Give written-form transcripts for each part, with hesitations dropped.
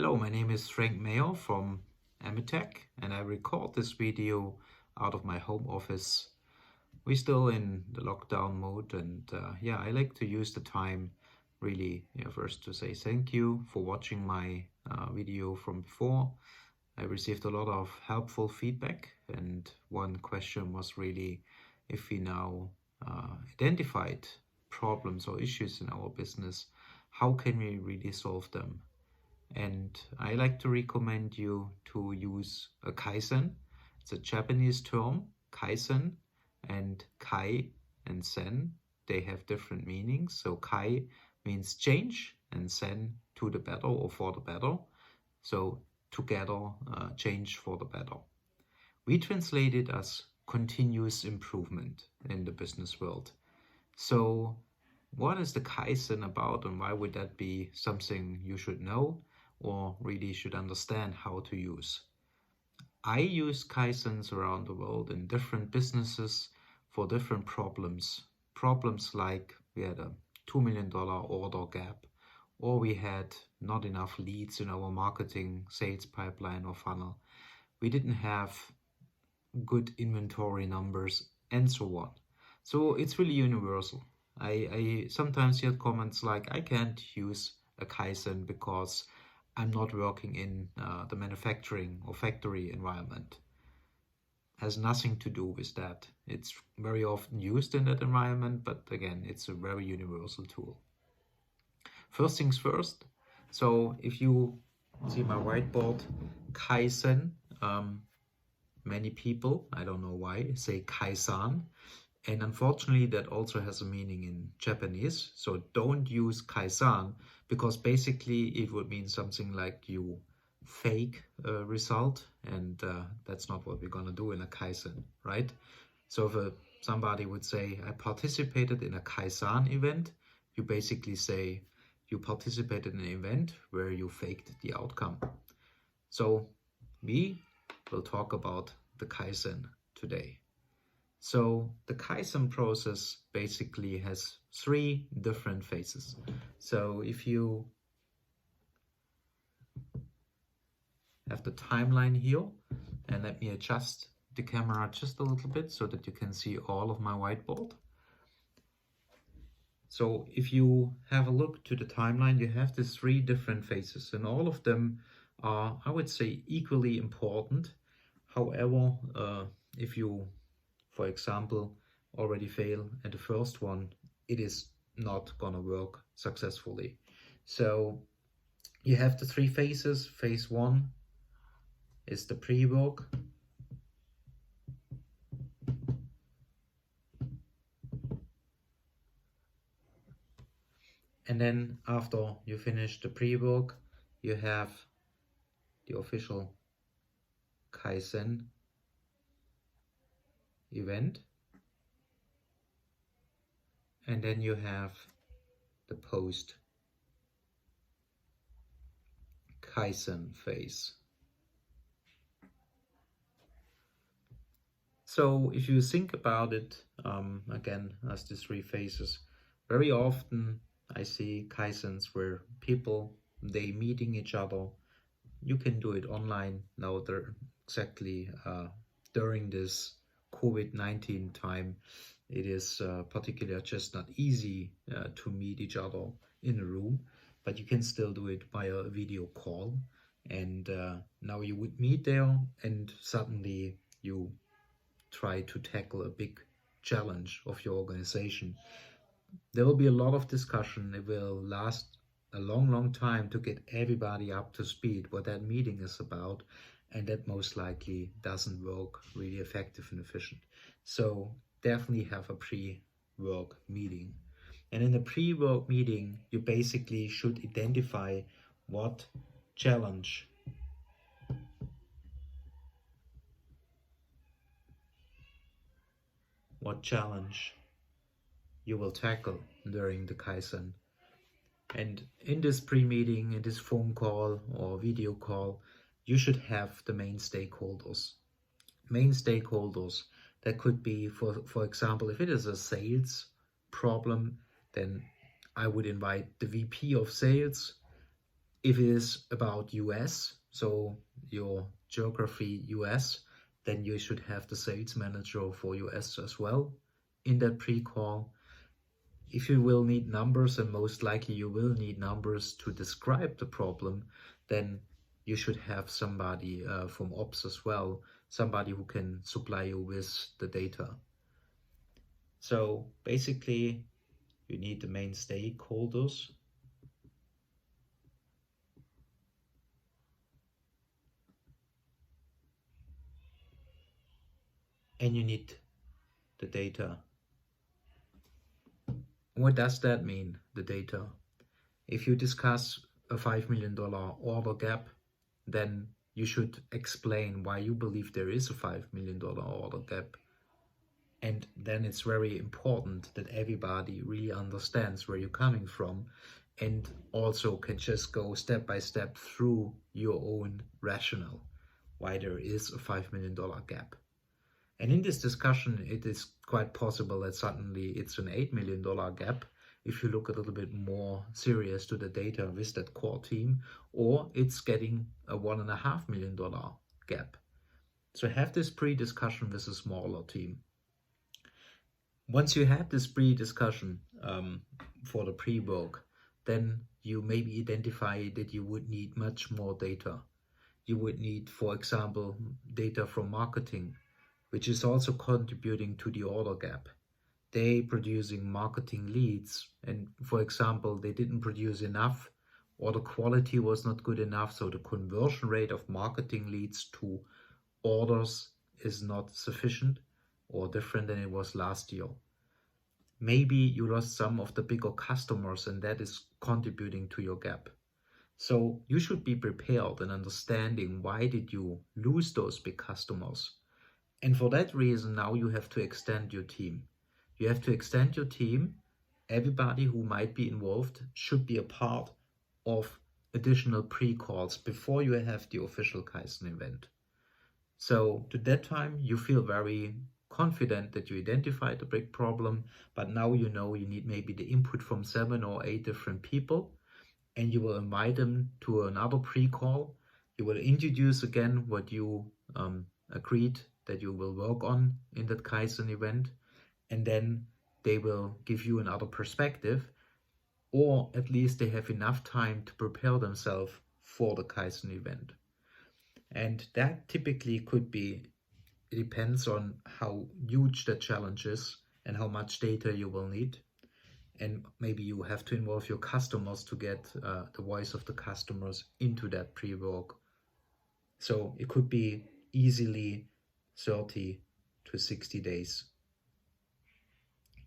Hello, my name is Frank Mayer from Amitech, and I record this video out of my home office. We're still in the lockdown mode, and I like to use the time really first to say thank you for watching my video from before. I received a lot of helpful feedback, and one question was really if we now identified problems or issues in our business, how can we really solve them? And I like to recommend you to use a Kaizen. It's a Japanese term, Kaizen, and Kai and Zen, they have different meanings. So Kai means change and Zen to the better or for the better. So together, change for the better. We translate it as continuous improvement in the business world. So what is the Kaizen about, and why would that be something you should know or really should understand how to use? I use Kaizens around the world in different businesses for different problems. Problems like we had a $2 million order gap, or we had not enough leads in our marketing, sales pipeline or funnel. We didn't have good inventory numbers and so on. So it's really universal. I sometimes hear comments like, I can't use a Kaizen because I'm not working in the manufacturing or factory environment. Has nothing to do with that. It's very often used in that environment, but again, it's a very universal tool. First things first. So if you see my whiteboard, Kaizen, many people, I don't know why, say Kaizen. And unfortunately, that also has a meaning in Japanese. So don't use Kaizen, because basically it would mean something like you fake a result. And that's not what we're going to do in a Kaizen, right? So if somebody would say, I participated in a Kaizen event, you basically say you participated in an event where you faked the outcome. So we will talk about the Kaizen today. So the Kaizen process basically has 3 different phases. So if you have the timeline here, and let me adjust the camera just a little bit so that you can see all of my whiteboard. So if you have a look to the timeline, you have these 3 different phases, and all of them are, I would say, equally important. However, if you, for example, already fail at the first one, it is not gonna work successfully. So you have the 3 phases. Phase 1 is the pre-work. And then after you finish the pre-work, you have the official Kaizen event. And then you have the post Kaizen phase. So if you think about it, again, as the 3 phases, very often I see Kaizens where people, they meeting each other. You can do it online now. They're exactly during this COVID-19 time, it is particularly just not easy to meet each other in a room, but you can still do it via a video call. And now you would meet there, and suddenly you try to tackle a big challenge of your organization. There will be a lot of discussion. It will last a long time to get everybody up to speed what that meeting is about, and that most likely doesn't work really effective and efficient. So definitely have a pre-work meeting. And in the pre-work meeting, you basically should identify what challenge you will tackle during the Kaizen. And in this pre-meeting, in this phone call or video call, you should have the main stakeholders. Main stakeholders, that could be, for example, if it is a sales problem, then I would invite the VP of sales, If it is about US, so your geography US, then you should have the sales manager for US as well in that pre-call. If you will need numbers, and most likely you will need numbers to describe the problem, then you should have somebody from ops as well, somebody who can supply you with the data. So basically, you need the main stakeholders, and you need the data. What does that mean, the data? If you discuss a $5 million order gap, then you should explain why you believe there is a $5 million order gap. And then it's very important that everybody really understands where you're coming from and also can just go step by step through your own rationale why there is a $5 million gap. And in this discussion, it is quite possible that suddenly it's an $8 million gap if you look a little bit more serious to the data with that core team, or it's getting a $1.5 million gap. So have this pre-discussion with a smaller team. Once you have this pre-discussion for the pre-work, then you maybe identify that you would need much more data. You would need, for example, data from marketing, which is also contributing to the order gap. They producing marketing leads, and for example, they didn't produce enough, or the quality was not good enough, so the conversion rate of marketing leads to orders is not sufficient or different than it was last year. Maybe you lost some of the bigger customers, and that is contributing to your gap. So you should be prepared and understanding why did you lose those big customers. And for that reason, now you have to extend your team. You have to extend your team. Everybody who might be involved should be a part of additional pre-calls before you have the official Kaizen event. So to that time, you feel very confident that you identified the big problem, but now you know you need maybe the input from 7 or 8 different people, and you will invite them to another pre-call. You will introduce again what you agreed that you will work on in that Kaizen event, and then they will give you another perspective, or at least they have enough time to prepare themselves for the Kaizen event. And that typically could be, it depends on how huge the challenge is and how much data you will need. And maybe you have to involve your customers to get the voice of the customers into that pre-work. So it could be easily 30 to 60 days.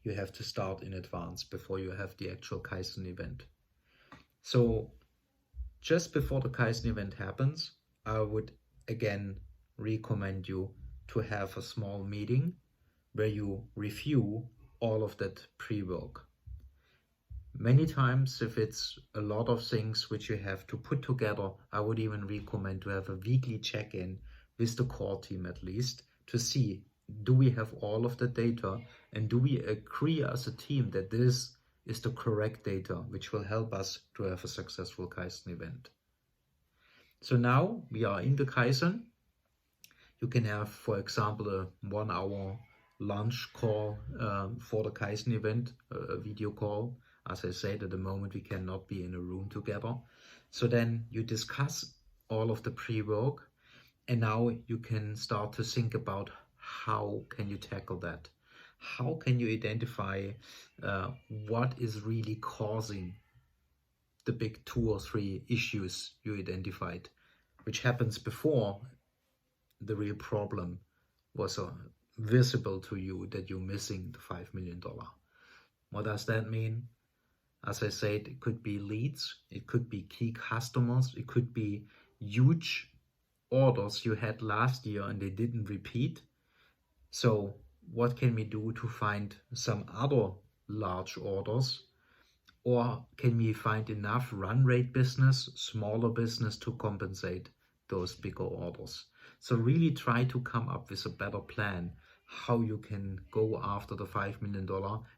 You have to start in advance before you have the actual Kaizen event. So just before the Kaizen event happens, I would again recommend you to have a small meeting where you review all of that pre-work. Many times, if it's a lot of things which you have to put together, I would even recommend to have a weekly check-in with the core team at least to see, do we have all of the data, and do we agree as a team that this is the correct data which will help us to have a successful Kaizen event. So now we are in the Kaizen. You can have, for example, a 1 hour lunch call for the Kaizen event, a video call. As I said, at the moment we cannot be in a room together. So then you discuss all of the pre-work, and now you can start to think about how can you tackle that? How can you identify what is really causing the big 2 or 3 issues you identified, which happens before the real problem was visible to you that you're missing the $5 million. What does that mean? As I said, it could be leads, it could be key customers, it could be huge orders you had last year and they didn't repeat. So what can we do to find some other large orders? Or can we find enough run rate business, smaller business to compensate those bigger orders? So really try to come up with a better plan how you can go after the $5 million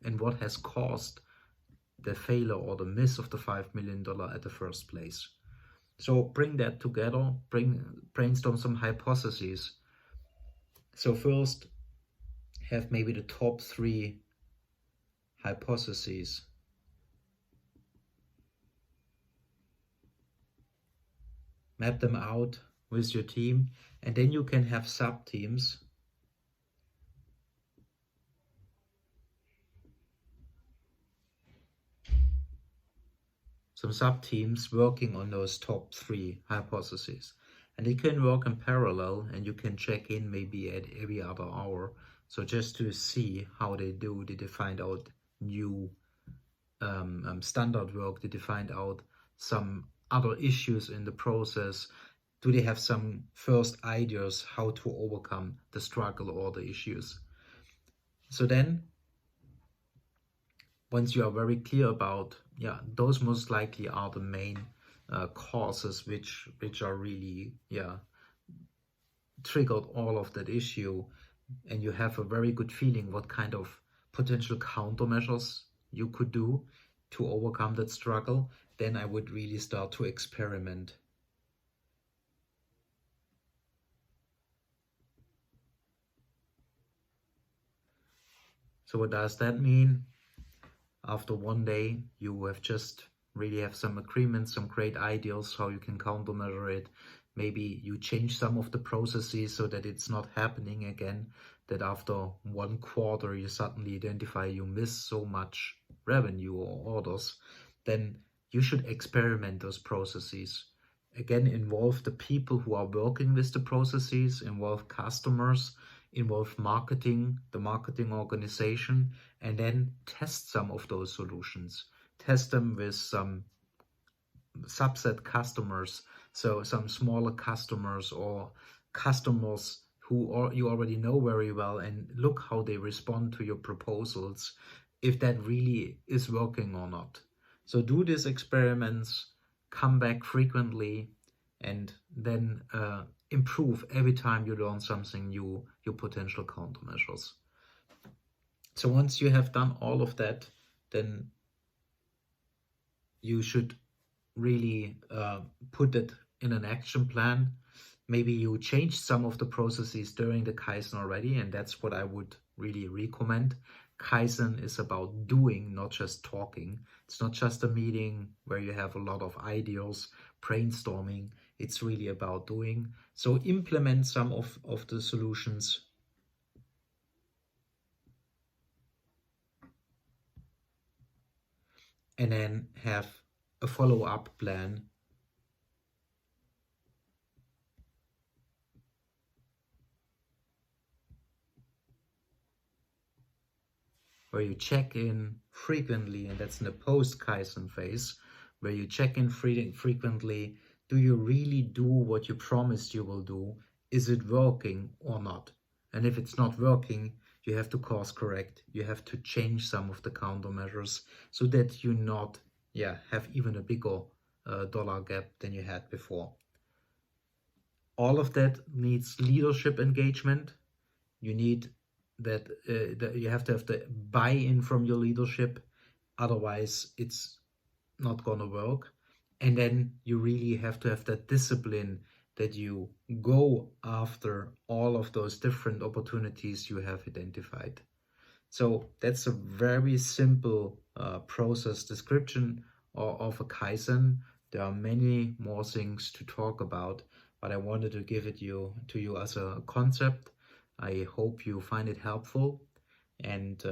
and what has caused the failure or the miss of the $5 million at the first place. So bring that together, brainstorm some hypotheses. So first, have maybe the top 3 hypotheses. Map them out with your team, and then you can have sub-teams. Some sub-teams working on those top 3 hypotheses. And they can work in parallel, and you can check in maybe at every other hour. So just to see how they do. Did they find out new standard work? Did they find out some other issues in the process? Do they have some first ideas how to overcome the struggle or the issues? So then, once you are very clear about, those most likely are the main causes which are really, triggered all of that issue, and you have a very good feeling what kind of potential countermeasures you could do to overcome that struggle, then I would really start to experiment. So what does that mean? After one day, you have just really have some agreements, some great ideas how you can countermeasure it. Maybe you change some of the processes so that it's not happening again, that after 1 quarter you suddenly identify you miss so much revenue or orders. Then you should experiment those processes. Again, involve the people who are working with the processes, involve customers, involve marketing, the marketing organization, and then test some of those solutions. Test them with some subset customers, so some smaller customers or customers who you already know very well, and look how they respond to your proposals, if that really is working or not. So do these experiments, come back frequently, and then improve every time you learn something new, your potential countermeasures. So once you have done all of that, then you should really put it in an action plan. Maybe you changed some of the processes during the Kaizen already, and that's what I would really recommend. Kaizen is about doing, not just talking. It's not just a meeting where you have a lot of ideas, brainstorming. It's really about doing. So implement some of the solutions. And then have a follow-up plan. Where you check in frequently, and that's in the post-Kaizen phase, where you check in frequently. Do you really do what you promised you will do? Is it working or not? And if it's not working, you have to course correct. You have to change some of the countermeasures so that you not have even a bigger dollar gap than you had before. All of that needs leadership engagement. You need that you have to have the buy-in from your leadership, otherwise it's not going to work. And then you really have to have that discipline that you go after all of those different opportunities you have identified. So that's a very simple process description of a Kaizen. There are many more things to talk about, but I wanted to give it to you as a concept. I hope you find it helpful, and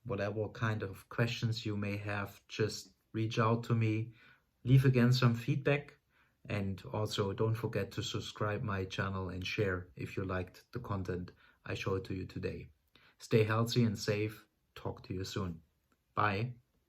whatever kind of questions you may have, just reach out to me, leave again some feedback, and also don't forget to subscribe my channel and share if you liked the content I showed to you today. Stay healthy and safe. Talk to you soon. Bye.